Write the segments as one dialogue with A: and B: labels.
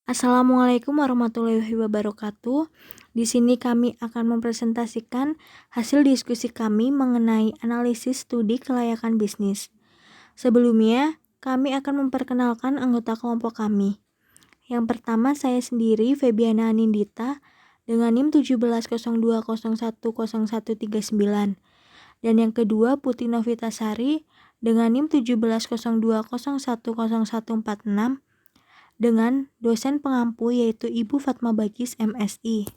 A: Assalamualaikum warahmatullahi wabarakatuh. Di sini kami akan mempresentasikan hasil diskusi kami mengenai analisis studi kelayakan bisnis. Sebelumnya, kami akan memperkenalkan anggota kelompok kami. Yang pertama, saya sendiri, Febiana Anindita, dengan NIM 1702010139. Dan yang kedua, Putri Novitasari, dengan NIM 1702010146, dengan dosen pengampu yaitu Ibu Fatma Bagis MSI.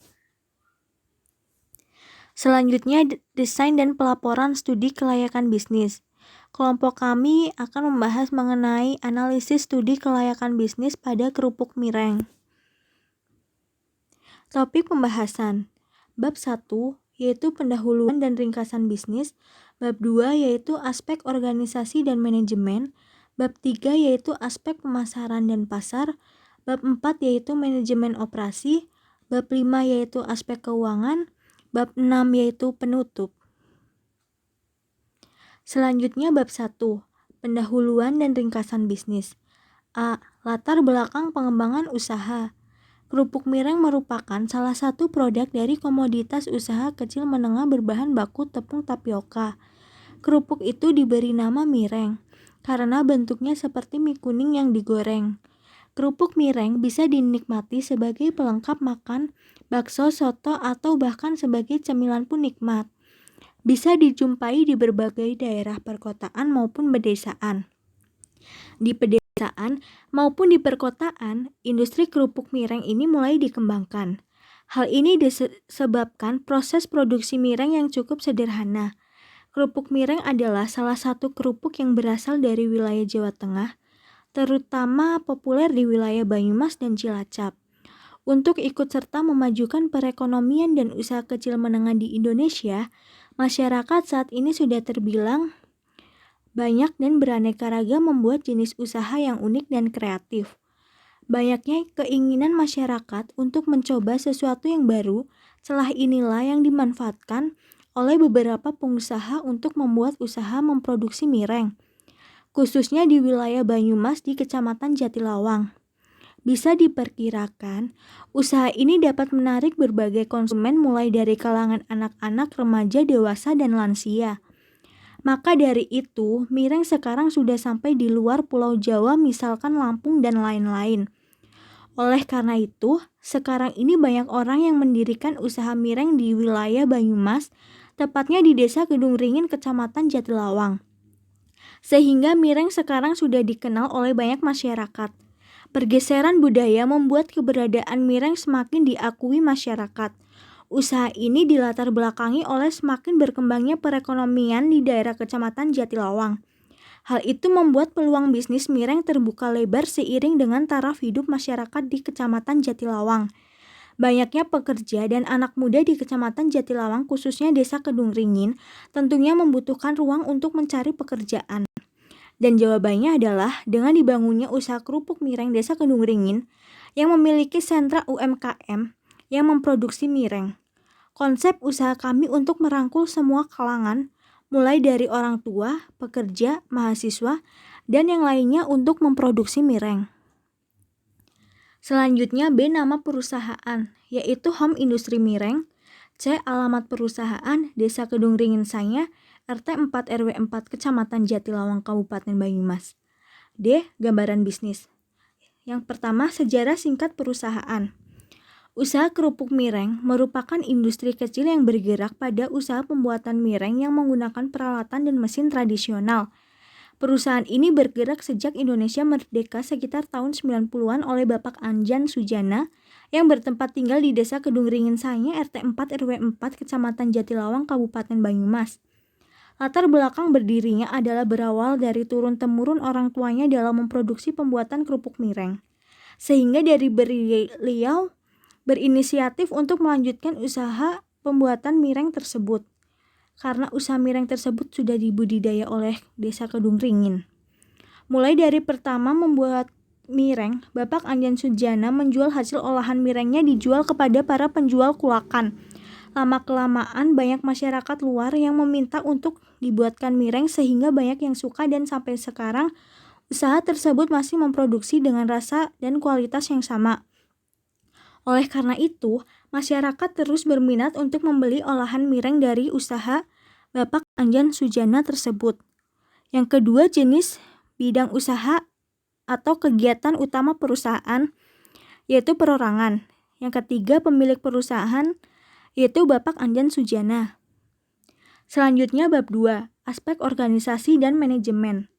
A: Selanjutnya, desain dan pelaporan studi kelayakan bisnis. Kelompok kami akan membahas mengenai analisis studi kelayakan bisnis pada kerupuk mireng. Topik pembahasan. Bab 1 yaitu pendahuluan dan ringkasan bisnis. Bab 2 yaitu aspek organisasi dan manajemen. Bab 3 yaitu aspek pemasaran dan pasar. Bab 4 yaitu manajemen operasi. Bab 5 yaitu aspek keuangan. Bab 6 yaitu penutup. Selanjutnya bab 1, pendahuluan dan ringkasan bisnis. A. Latar belakang pengembangan usaha. Kerupuk mireng merupakan salah satu produk dari komoditas usaha kecil menengah berbahan baku tepung tapioka. Kerupuk itu diberi nama mireng karena bentuknya seperti mie kuning yang digoreng. Kerupuk mireng bisa dinikmati sebagai pelengkap makan, bakso, soto, atau bahkan sebagai cemilan pun nikmat. Bisa dijumpai di berbagai daerah perkotaan maupun pedesaan. Di pedesaan maupun di perkotaan, industri kerupuk mireng ini mulai dikembangkan. Hal ini disebabkan proses produksi mireng yang cukup sederhana. Kerupuk mireng adalah salah satu kerupuk yang berasal dari wilayah Jawa Tengah, terutama populer di wilayah Banyumas dan Cilacap. Untuk ikut serta memajukan perekonomian dan usaha kecil menengah di Indonesia, masyarakat saat ini sudah terbilang banyak dan beraneka ragam membuat jenis usaha yang unik dan kreatif. Banyaknya keinginan masyarakat untuk mencoba sesuatu yang baru, celah inilah yang dimanfaatkan oleh beberapa pengusaha untuk membuat usaha memproduksi mireng, khususnya di wilayah Banyumas di Kecamatan Jatilawang. Bisa diperkirakan, usaha ini dapat menarik berbagai konsumen mulai dari kalangan anak-anak, remaja, dewasa, dan lansia. Maka dari itu, mireng sekarang sudah sampai di luar Pulau Jawa, misalkan Lampung dan lain-lain. Oleh karena itu, sekarang ini banyak orang yang mendirikan usaha mireng di wilayah Banyumas, tepatnya di Desa Kedung Ringin, Kecamatan Jatilawang. Sehingga mireng sekarang sudah dikenal oleh banyak masyarakat. Pergeseran budaya membuat keberadaan mireng semakin diakui masyarakat. Usaha ini dilatar belakangi oleh semakin berkembangnya perekonomian di daerah Kecamatan Jatilawang. Hal itu membuat peluang bisnis mireng terbuka lebar seiring dengan taraf hidup masyarakat di Kecamatan Jatilawang. Banyaknya pekerja dan anak muda di Kecamatan Jatilawang, khususnya Desa Kedung Ringin, tentunya membutuhkan ruang untuk mencari pekerjaan. Dan jawabannya adalah dengan dibangunnya usaha kerupuk mireng Desa Kedung Ringin yang memiliki sentra UMKM yang memproduksi mireng. Konsep usaha kami untuk merangkul semua kalangan, mulai dari orang tua, pekerja, mahasiswa, dan yang lainnya untuk memproduksi mireng. Selanjutnya B nama perusahaan, yaitu Home Industri Mireng. C alamat perusahaan, Desa Kedung Ringin Sanya, RT 4 RW 4 Kecamatan Jatilawang Kabupaten Banyumas. D gambaran bisnis. Yang pertama, sejarah singkat perusahaan. Usaha kerupuk mireng merupakan industri kecil yang bergerak pada usaha pembuatan mireng yang menggunakan peralatan dan mesin tradisional. Perusahaan ini bergerak sejak Indonesia merdeka sekitar tahun 90-an oleh Bapak Anjan Sujana yang bertempat tinggal di Desa Kedung Ringin Sanya RT 4 RW 4 Kecamatan Jatilawang Kabupaten Banyumas. Latar belakang berdirinya adalah berawal dari turun-temurun orang tuanya dalam memproduksi pembuatan kerupuk mireng. Sehingga dari beliau berinisiatif untuk melanjutkan usaha pembuatan mireng tersebut. Karena usaha mireng tersebut sudah dibudidaya oleh Desa Kedung Ringin. Mulai dari pertama membuat mireng, Bapak Anjan Sujana menjual hasil olahan mirengnya dijual kepada para penjual kulakan. Lama-kelamaan banyak masyarakat luar yang meminta untuk dibuatkan mireng sehingga banyak yang suka dan sampai sekarang usaha tersebut masih memproduksi dengan rasa dan kualitas yang sama. Oleh karena itu, masyarakat terus berminat untuk membeli olahan mireng dari usaha Bapak Anjan Sujana tersebut. Yang kedua, jenis bidang usaha atau kegiatan utama perusahaan, yaitu perorangan. Yang ketiga, pemilik perusahaan, yaitu Bapak Anjan Sujana. Selanjutnya bab 2, aspek organisasi dan manajemen.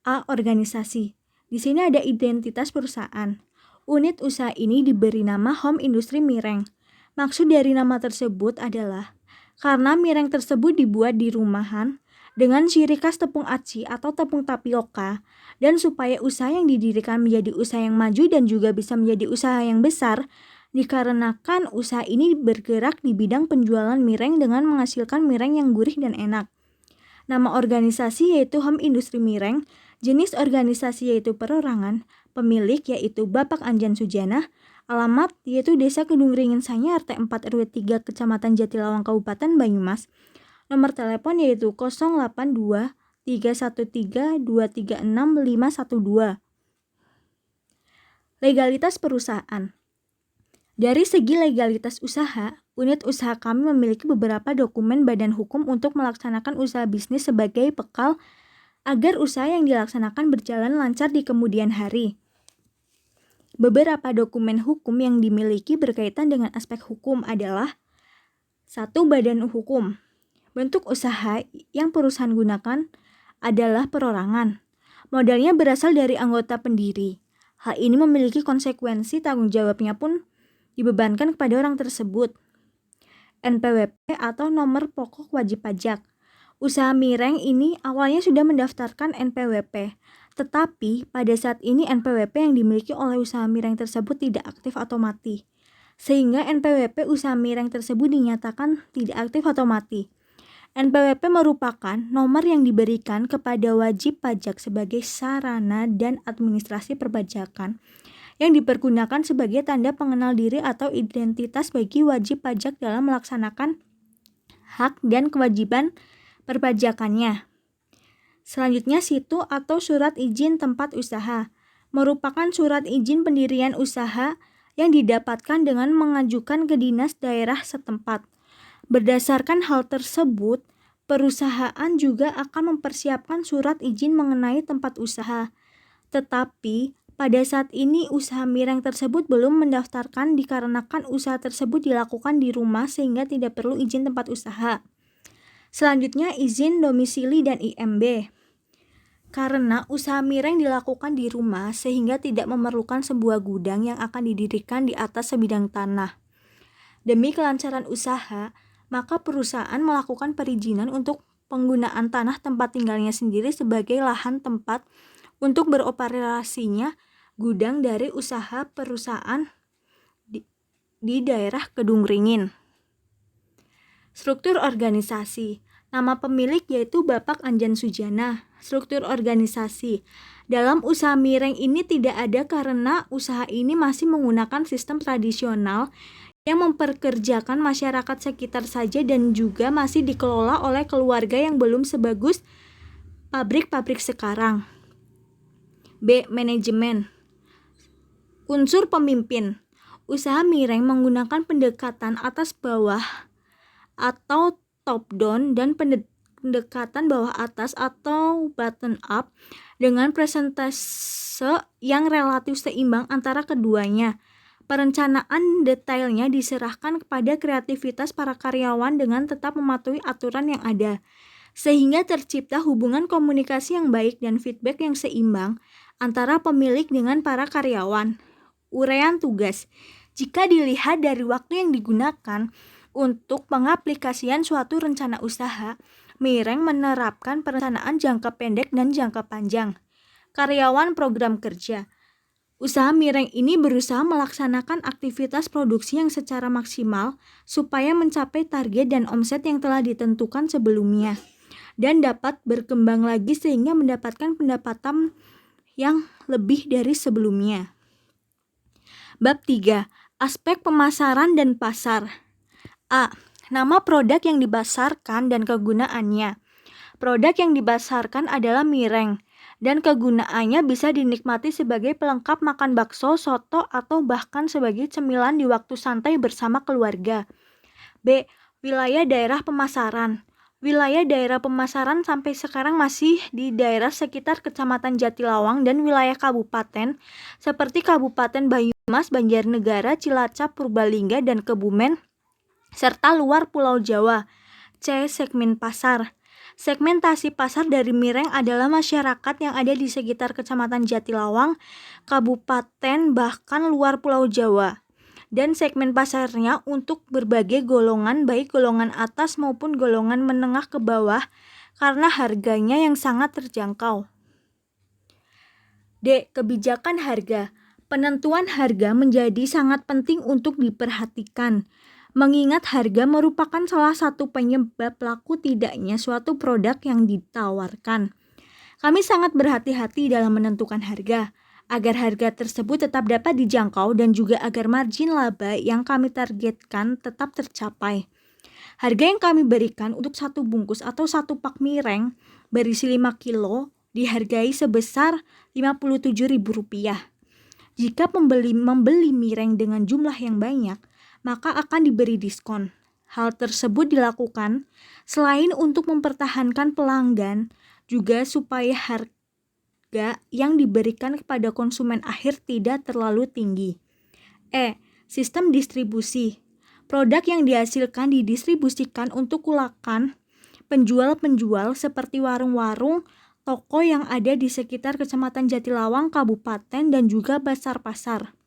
A: A. Organisasi. Di sini ada identitas perusahaan. Unit usaha ini diberi nama Home Industry Mireng. Maksud dari nama tersebut adalah karena mireng tersebut dibuat di rumahan dengan ciri khas tepung aci atau tepung tapioka, dan supaya usaha yang didirikan menjadi usaha yang maju dan juga bisa menjadi usaha yang besar, dikarenakan usaha ini bergerak di bidang penjualan mireng dengan menghasilkan mireng yang gurih dan enak. Nama organisasi yaitu Home Industry Mireng, jenis organisasi yaitu perorangan, pemilik yaitu Bapak Anjan Sujana, alamat yaitu Desa Kedung Ringin Sanyar RT 4 RW 3 Kecamatan Jatilawang Kabupaten Banyumas. Nomor telepon yaitu 082 313 236 512. Legalitas perusahaan. Dari segi legalitas usaha, unit usaha kami memiliki beberapa dokumen badan hukum untuk melaksanakan usaha bisnis sebagai bekal agar usaha yang dilaksanakan berjalan lancar di kemudian hari. Beberapa dokumen hukum yang dimiliki berkaitan dengan aspek hukum adalah 1. Badan hukum. Bentuk usaha yang perusahaan gunakan adalah perorangan. Modalnya berasal dari anggota pendiri. Hal ini memiliki konsekuensi tanggung jawabnya pun dibebankan kepada orang tersebut. NPWP atau nomor pokok wajib pajak. Usaha mireng ini awalnya sudah mendaftarkan NPWP, tetapi pada saat ini NPWP yang dimiliki oleh usaha mireng tersebut tidak aktif atau mati, sehingga NPWP usaha mireng tersebut dinyatakan tidak aktif atau mati. NPWP merupakan nomor yang diberikan kepada wajib pajak sebagai sarana dan administrasi perpajakan yang dipergunakan sebagai tanda pengenal diri atau identitas bagi wajib pajak dalam melaksanakan hak dan kewajiban perpajakannya. Selanjutnya, situ atau surat izin tempat usaha merupakan surat izin pendirian usaha yang didapatkan dengan mengajukan ke dinas daerah setempat. Berdasarkan hal tersebut, perusahaan juga akan mempersiapkan surat izin mengenai tempat usaha. Tetapi pada saat ini usaha mireng tersebut belum mendaftarkan dikarenakan usaha tersebut dilakukan di rumah sehingga tidak perlu izin tempat usaha. Selanjutnya, izin domisili dan IMB. Karena usaha mireng dilakukan di rumah sehingga tidak memerlukan sebuah gudang yang akan didirikan di atas sebidang tanah. Demi kelancaran usaha, maka perusahaan melakukan perizinan untuk penggunaan tanah tempat tinggalnya sendiri sebagai lahan tempat untuk beroperasinya gudang dari usaha perusahaan di daerah Kedung Ringin. Struktur organisasi. Nama pemilik yaitu Bapak Anjan Sujana. Struktur organisasi. Dalam usaha mireng ini tidak ada karena usaha ini masih menggunakan sistem tradisional yang memperkerjakan masyarakat sekitar saja dan juga masih dikelola oleh keluarga yang belum sebagus pabrik-pabrik sekarang. B. Manajemen. Unsur pemimpin. Usaha mireng menggunakan pendekatan atas bawah atau top down dan pendekatan bawah atas atau bottom up dengan persentase yang relatif seimbang antara keduanya. Perencanaan detailnya diserahkan kepada kreativitas para karyawan dengan tetap mematuhi aturan yang ada, sehingga tercipta hubungan komunikasi yang baik dan feedback yang seimbang antara pemilik dengan para karyawan. Uraian tugas. Jika dilihat dari waktu yang digunakan untuk pengaplikasian suatu rencana usaha, mireng menerapkan perencanaan jangka pendek dan jangka panjang. Karyawan program kerja. Usaha mireng ini berusaha melaksanakan aktivitas produksi yang secara maksimal supaya mencapai target dan omset yang telah ditentukan sebelumnya dan dapat berkembang lagi sehingga mendapatkan pendapatan yang lebih dari sebelumnya. Bab 3. Aspek pemasaran dan pasar. A. Nama produk yang dipasarkan dan kegunaannya. Produk yang dipasarkan adalah mireng. dan kegunaannya bisa dinikmati sebagai pelengkap makan bakso, soto, atau bahkan sebagai cemilan di waktu santai bersama keluarga. B. Wilayah daerah pemasaran. Wilayah daerah pemasaran sampai sekarang masih di daerah sekitar Kecamatan Jatilawang dan wilayah kabupaten seperti Kabupaten Banyumas, Banjarnegara, Cilacap, Purbalingga, dan Kebumen, serta luar Pulau Jawa. C. Segmen pasar. Segmentasi pasar dari Mireng adalah masyarakat yang ada di sekitar Kecamatan Jatilawang, Kabupaten, bahkan luar Pulau Jawa. Dan segmen pasarnya untuk berbagai golongan, baik golongan atas maupun golongan menengah ke bawah, karena harganya yang sangat terjangkau. D. Kebijakan harga. Penentuan harga menjadi sangat penting untuk diperhatikan, mengingat harga merupakan salah satu penyebab laku tidaknya suatu produk yang ditawarkan. Kami sangat berhati-hati dalam menentukan harga, agar harga tersebut tetap dapat dijangkau dan juga agar margin laba yang kami targetkan tetap tercapai. Harga yang kami berikan untuk satu bungkus atau satu pak mireng berisi 5 kilo dihargai sebesar Rp57.000. Jika pembeli membeli mireng dengan jumlah yang banyak, maka akan diberi diskon. Hal tersebut dilakukan selain untuk mempertahankan pelanggan, juga supaya harga yang diberikan kepada konsumen akhir tidak terlalu tinggi. E. Sistem distribusi. Produk yang dihasilkan didistribusikan untuk kulakan penjual-penjual seperti warung-warung, toko yang ada di sekitar Kecamatan Jatilawang, Kabupaten, dan juga pasar-pasar.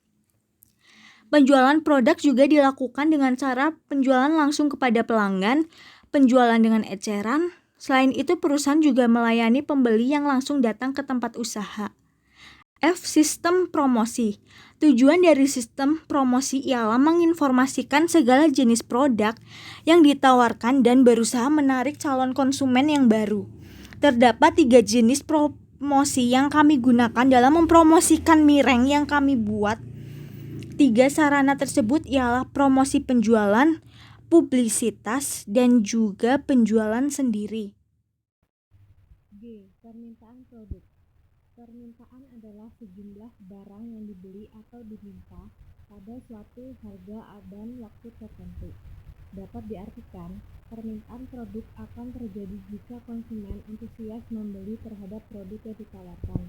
A: Penjualan produk juga dilakukan dengan cara penjualan langsung kepada pelanggan, penjualan dengan eceran. Selain itu, perusahaan juga melayani pembeli yang langsung datang ke tempat usaha. F. Sistem promosi. Tujuan dari sistem promosi ialah menginformasikan segala jenis produk yang ditawarkan dan berusaha menarik calon konsumen yang baru. Terdapat 3 jenis promosi yang kami gunakan dalam mempromosikan mireng yang kami buat. 3 sarana tersebut ialah promosi penjualan, publisitas, dan juga penjualan sendiri.
B: G. Permintaan produk. Permintaan adalah sejumlah barang yang dibeli atau diminta pada suatu harga dan waktu tertentu. Dapat diartikan, permintaan produk akan terjadi jika konsumen antusias membeli terhadap produk yang ditawarkan.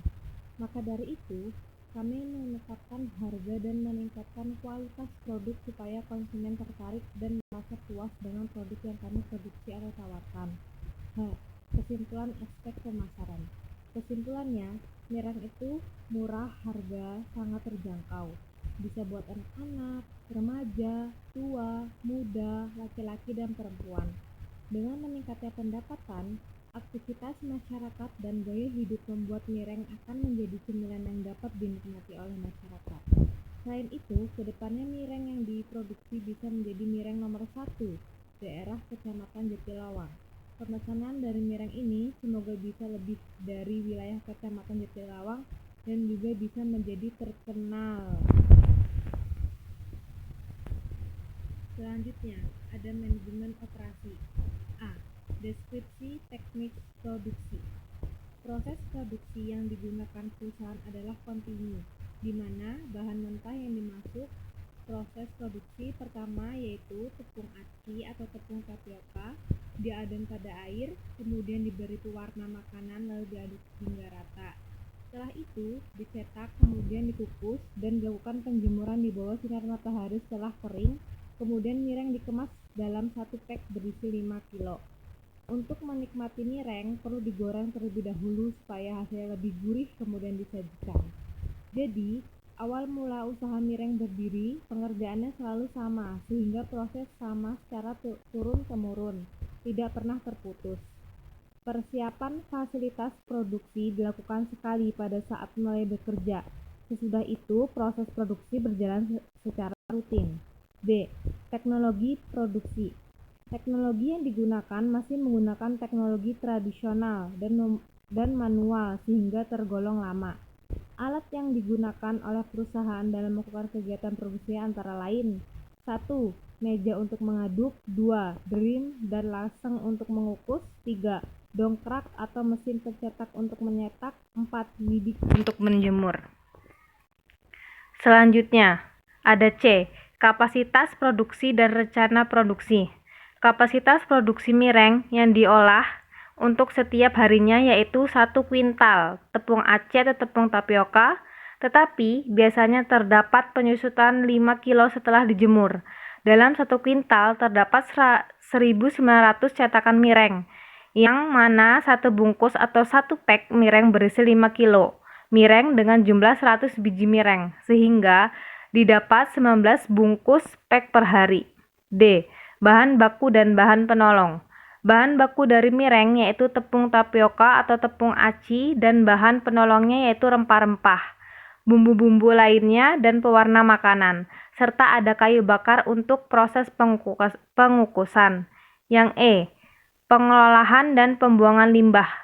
B: Maka dari itu, kami menetapkan harga dan meningkatkan kualitas produk supaya konsumen tertarik dan merasa puas dengan produk yang kami produksi atau tawarkan. H. Kesimpulan aspek pemasaran. Kesimpulannya, mireng itu murah, harga sangat terjangkau. Bisa buat anak-anak, remaja, tua, muda, laki-laki, dan perempuan. Dengan meningkatnya pendapatan, aktivitas masyarakat dan gaya hidup membuat mireng akan menjadi cemilan yang dapat dinikmati oleh masyarakat. Selain itu, kedepannya mireng yang diproduksi bisa menjadi mireng nomor 1 daerah Kecamatan Jatilawang. Pemesanan dari mireng ini semoga bisa lebih dari wilayah Kecamatan Jatilawang dan juga bisa menjadi terkenal. Selanjutnya, ada manajemen operasi. A. Deskripsi teknik produksi. Proses produksi yang digunakan perusahaan adalah kontinu, di mana bahan mentah yang dimasuk proses produksi pertama yaitu tepung aci atau tepung tapioka diadon pada air, kemudian diberi pewarna makanan lalu diaduk hingga rata. Setelah itu dicetak, kemudian dikukus dan dilakukan penjemuran di bawah sinar matahari. Setelah kering, kemudian mireng dikemas dalam satu pak berisi 5 kilo. Untuk menikmati mireng perlu digoreng terlebih dahulu supaya hasilnya lebih gurih kemudian disajikan. Jadi, awal mula usaha mireng berdiri, pengerjaannya selalu sama sehingga proses sama secara turun-temurun, tidak pernah terputus. Persiapan fasilitas produksi dilakukan sekali pada saat mulai bekerja. Sesudah itu, proses produksi berjalan secara rutin. B. Teknologi produksi. Teknologi yang digunakan masih menggunakan teknologi tradisional dan manual sehingga tergolong lama. Alat yang digunakan oleh perusahaan dalam melakukan kegiatan produksi antara lain 1. Meja untuk mengaduk, 2. Drim dan laseng untuk mengukus, 3. dongkrak atau mesin pencetak untuk menyetak, 4. Bidik untuk menjemur. Selanjutnya, ada C. Kapasitas produksi dan rencana produksi. Kapasitas produksi mireng yang diolah untuk setiap harinya yaitu 1 kuintal tepung aci atau tepung tapioka, tetapi biasanya terdapat penyusutan 5 kilo setelah dijemur. Dalam 1 kuintal terdapat 1.900 cetakan mireng, yang mana 1 bungkus atau 1 pack mireng berisi 5 kilo mireng dengan jumlah 100 biji mireng, sehingga didapat 19 bungkus pack per hari. D. Bahan baku dan bahan penolong. Bahan baku dari mireng yaitu tepung tapioka atau tepung aci dan bahan penolongnya yaitu rempah-rempah, bumbu-bumbu lainnya dan pewarna makanan, serta ada kayu bakar untuk proses pengukusan. Yang E. Pengolahan dan pembuangan limbah.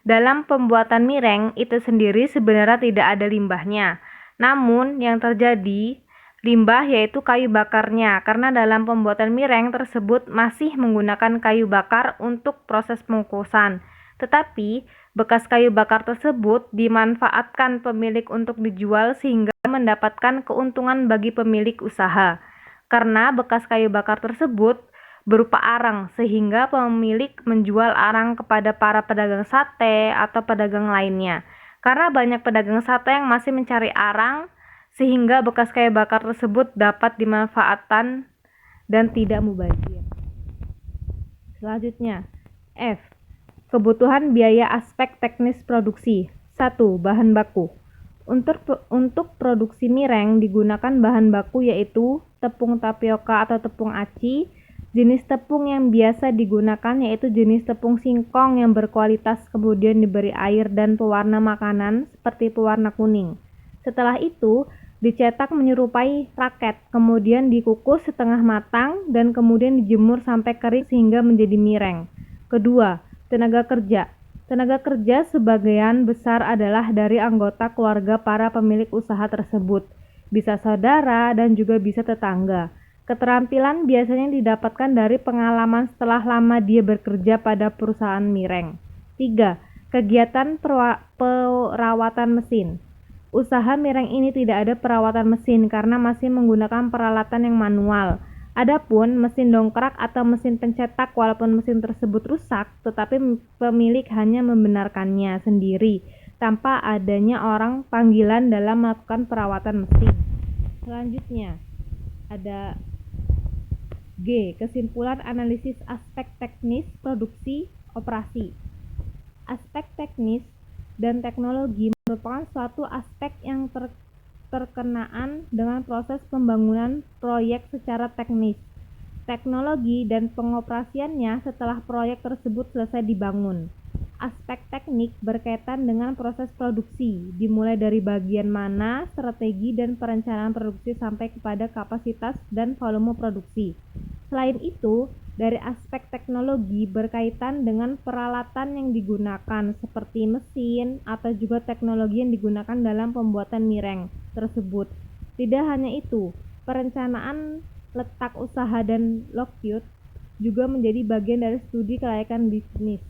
B: Dalam pembuatan mireng itu sendiri sebenarnya tidak ada limbahnya, namun yang terjadi limbah yaitu kayu bakarnya, karena dalam pembuatan mireng tersebut masih menggunakan kayu bakar untuk proses pengukusan. Tetapi bekas kayu bakar tersebut dimanfaatkan pemilik untuk dijual sehingga mendapatkan keuntungan bagi pemilik usaha. Karena bekas kayu bakar tersebut berupa arang, sehingga pemilik menjual arang kepada para pedagang sate atau pedagang lainnya. Karena banyak pedagang sate yang masih mencari arang, sehingga bekas kayu bakar tersebut dapat dimanfaatkan dan tidak mubazir. Selanjutnya, F. Kebutuhan biaya aspek teknis produksi. 1. Bahan baku. Untuk produksi mireng digunakan bahan baku yaitu tepung tapioka atau tepung aci. Jenis tepung yang biasa digunakan yaitu jenis tepung singkong yang berkualitas, kemudian diberi air dan pewarna makanan seperti pewarna kuning. Setelah itu dicetak menyerupai raket, kemudian dikukus setengah matang dan kemudian dijemur sampai kering sehingga menjadi mireng. Kedua, tenaga kerja. Tenaga kerja sebagian besar adalah dari anggota keluarga para pemilik usaha tersebut, bisa saudara dan juga bisa tetangga. Keterampilan biasanya didapatkan dari pengalaman setelah lama dia bekerja pada perusahaan mireng. 3. Kegiatan perawatan mesin. Usaha mireng ini tidak ada perawatan mesin karena masih menggunakan peralatan yang manual. Adapun mesin dongkrak atau mesin pencetak, walaupun mesin tersebut rusak, tetapi pemilik hanya membenarkannya sendiri tanpa adanya orang panggilan dalam melakukan perawatan mesin. Selanjutnya, ada G. Kesimpulan analisis aspek teknis produksi operasi. Aspek teknis dan teknologi merupakan suatu aspek yang terkenaan dengan proses pembangunan proyek secara teknis, teknologi, dan pengoperasiannya setelah proyek tersebut selesai dibangun. Aspek teknik berkaitan dengan proses produksi, dimulai dari bagian mana, strategi, dan perencanaan produksi sampai kepada kapasitas dan volume produksi. Selain itu, dari aspek teknologi berkaitan dengan peralatan yang digunakan seperti mesin atau juga teknologi yang digunakan dalam pembuatan mireng tersebut. Tidak hanya itu, perencanaan letak usaha dan layout juga menjadi bagian dari studi kelayakan bisnis,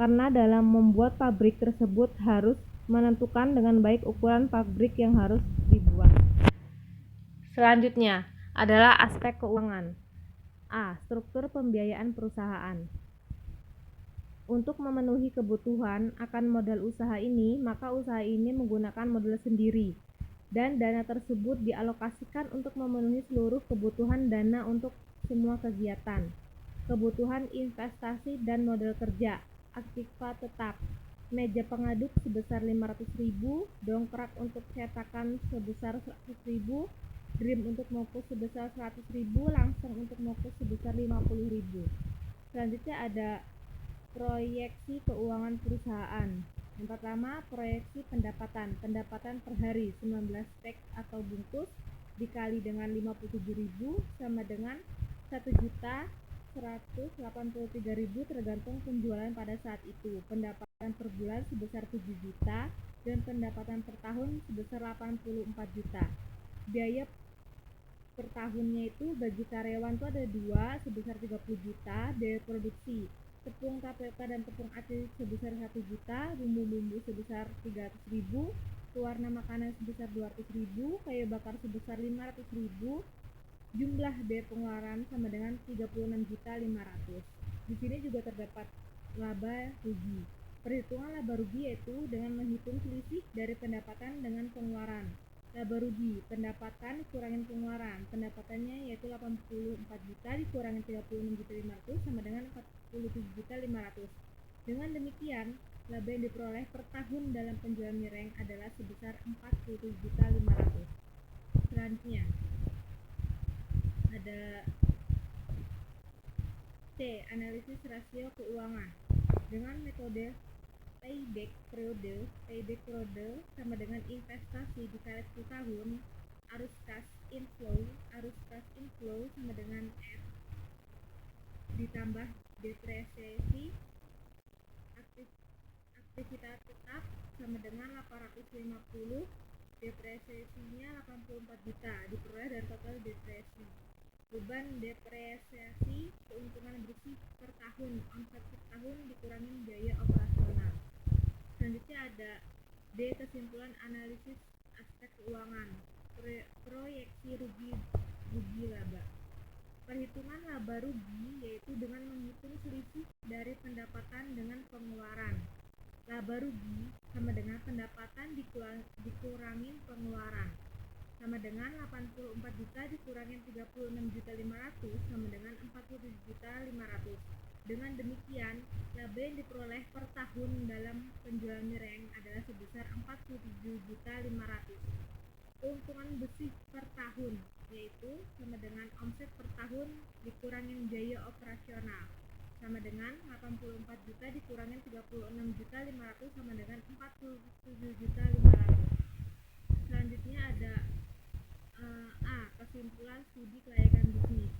B: karena dalam membuat pabrik tersebut harus menentukan dengan baik ukuran pabrik yang harus dibuat. Selanjutnya adalah aspek keuangan. A. Struktur pembiayaan perusahaan. Untuk memenuhi kebutuhan akan modal usaha ini, maka usaha ini menggunakan modal sendiri, dan dana tersebut dialokasikan untuk memenuhi seluruh kebutuhan dana untuk semua kegiatan. Kebutuhan investasi dan modal kerja. Aktiva tetap. Meja pengaduk sebesar 500.000, dongkrak untuk cetakan sebesar 100.000, Dream untuk mengukus sebesar 100.000, langsung untuk mengukus sebesar 50.000. Selanjutnya ada proyeksi keuangan perusahaan. Yang pertama, proyeksi pendapatan. Pendapatan per hari 19 pack atau bungkus dikali dengan 57.000 sama dengan 1.183.000 tergantung penjualan pada saat itu. Pendapatan per bulan sebesar 7 juta dan pendapatan per tahun sebesar 84 juta. Biaya per tahunnya itu bagi karyawan itu ada 2 sebesar 30 juta, biaya produksi tepung tapioka dan tepung aci sebesar 1 juta, bumbu-bumbu sebesar 300.000, pewarna makanan sebesar 200.000, kayu bakar sebesar 500.000. Jumlah biaya pengeluaran sama dengan 36.500.000. Di sini juga terdapat laba rugi. Perhitungan laba rugi yaitu dengan menghitung selisih dari pendapatan dengan pengeluaran. Laba rugi, pendapatan dikurangin pengeluaran. Pendapatannya yaitu 84 juta dikurangin 36.500 sama dengan 47.500. Dengan demikian, laba yang diperoleh per tahun dalam penjualan miring adalah sebesar 47.500. Selanjutnya ada C. Analisis rasio keuangan. Dengan metode payback periode sama dengan investasi dikali 10 tahun, arus cash inflow sama dengan F ditambah depresiasi aktivitas tetap sama dengan 850, depresiasinya 84 juta diperoleh dari total depresi. Beban depresiasi keuntungan bersih per tahun, omset per tahun dikurangin biaya operasional. Selanjutnya ada D. Kesimpulan analisis aspek keuangan, proyeksi rugi laba. Perhitungan laba rugi yaitu dengan menghitung selisih dari pendapatan dengan pengeluaran. Laba rugi sama dengan pendapatan dikurangin pengeluaran, sama dengan 84 juta dikurangin 36.500 sama dengan 47.500. Dengan demikian, laba yang diperoleh per tahun dalam penjualan miring adalah sebesar 47.500. Keuntungan bersih per tahun yaitu sama dengan omset per tahun dikurangin biaya operasional, sama dengan 84 juta dikurangin 36.500 sama dengan 47.500. Selanjutnya ada A. Kesimpulan studi kelayakan bisnis.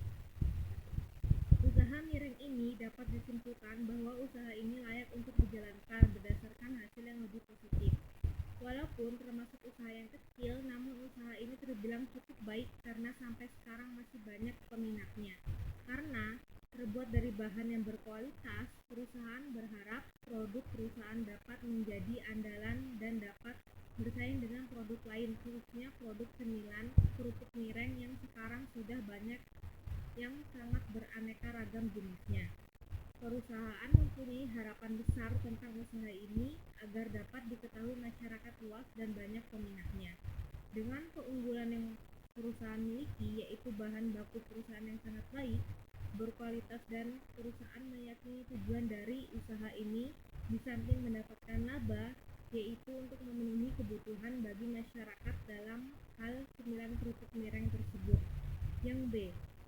B: Usaha miring ini dapat disimpulkan bahwa usaha ini layak untuk dijalankan berdasarkan hasil yang lebih positif. Walaupun termasuk usaha yang kecil, namun usaha ini terbilang cukup baik karena sampai sekarang masih banyak peminatnya. Karena terbuat dari bahan yang berkualitas, perusahaan berharap produk perusahaan dapat menjadi andalan dan dapat bersaing dengan produk lain, khususnya produk cemilan kerupuk miring yang sekarang sudah banyak yang sangat beraneka ragam jenisnya. Perusahaan mempunyai harapan besar tentang usaha ini agar dapat diketahui masyarakat luas dan banyak peminatnya. Dengan keunggulan yang perusahaan miliki, yaitu bahan baku perusahaan yang sangat baik, berkualitas, dan perusahaan meyakini tujuan dari usaha ini di samping mendapatkan laba, yaitu untuk memenuhi kebutuhan bagi masyarakat dalam hal cemilan kerupuk miring tersebut. Yang B.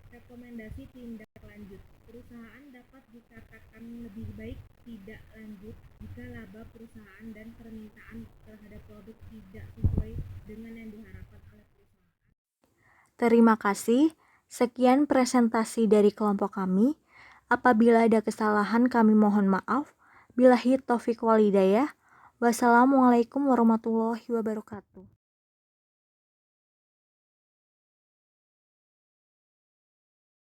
B: Rekomendasi tindak lanjut. Perusahaan dapat dikatakan lebih baik tidak lanjut jika laba perusahaan dan permintaan terhadap produk tidak sesuai dengan yang diharapkan oleh perusahaan.
A: Terima kasih. Sekian presentasi dari kelompok kami. Apabila ada kesalahan kami mohon maaf. Billahi taufiq wal hidayah. Wassalamualaikum warahmatullahi wabarakatuh.